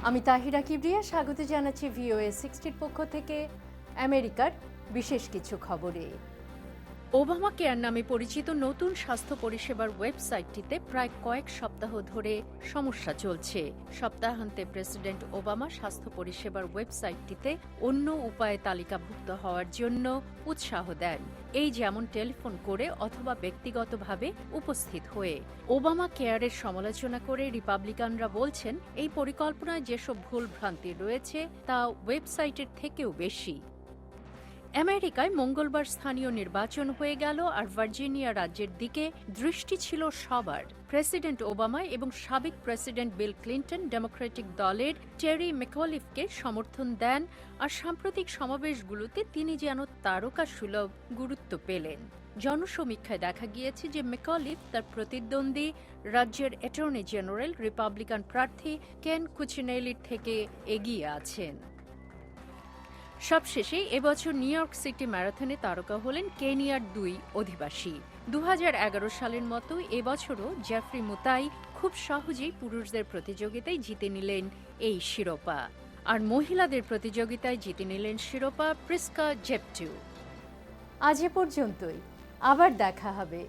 আমি তাহিরা কিবরিয়া, স্বাগত জানাচ্ছি VOA 60 পক্ষ থেকে আমেরিকার বিশেষ কিছু খবরে। ওবামা কেয়ার নামে পরিচিত নতুন স্বাস্থ্য পরিষেবার ওয়েবসাইটটিতে প্রায় কয়েক সপ্তাহ ধরে সমস্যা চলছে। সপ্তাহান্তে প্রেসিডেন্ট ওবামা স্বাস্থ্য পরিষেবার ওয়েবসাইটটিতে অন্য উপায়ে তালিকাভুক্ত হওয়ার জন্য উৎসাহ দেন, এই যেমন টেলিফোন করে অথবা ব্যক্তিগতভাবে উপস্থিত হয়ে। ওবামা কেয়ারের সমালোচনা করে রিপাবলিকানরা বলছেন, এই পরিকল্পনায় যেসব ভুল ভ্রান্তি রয়েছে তা ওয়েবসাইটের থেকেও বেশি। আমেরিকায় মঙ্গলবার স্থানীয় নির্বাচন হয়ে গেল, আর ভার্জিনিয়া রাজ্যের দিকে দৃষ্টি ছিল সবার। প্রেসিডেন্ট ওবামা এবং সাবেক প্রেসিডেন্ট বিল ক্লিন্টন ডেমোক্রেটিক দলের টেরি ম্যাকলিফকে সমর্থন দেন, আর সাম্প্রতিক সমাবেশগুলোতে তিনি যেন তারকা সুলভ গুরুত্ব পেলেন। জনসমীক্ষায় দেখা গিয়েছে যে ম্যাকলিফ তার প্রতিদ্বন্দ্বী রাজ্যের অ্যাটর্নি জেনারেল রিপাবলিকান প্রার্থী কেন কুচিনেলির থেকে এগিয়ে আছেন। সবশেষে এবছর নিউ ইয়র্ক সিটি ম্যারাথনে তারকা হলেন কেনিয়ার 2 অধিবাসী। 2011 সালের মতো এবছরও জেফ্রি মুতাই খুব সহজেই পুরুষদের প্রতিযোগিতায় জিতে নিলেন এই শিরোপা, আর মহিলাদের প্রতিযোগিতায় জিতে নিলেন শিরোপা প্রিস্কা জেপটিউ। আজ এ পর্যন্তই, আবার দেখা হবে।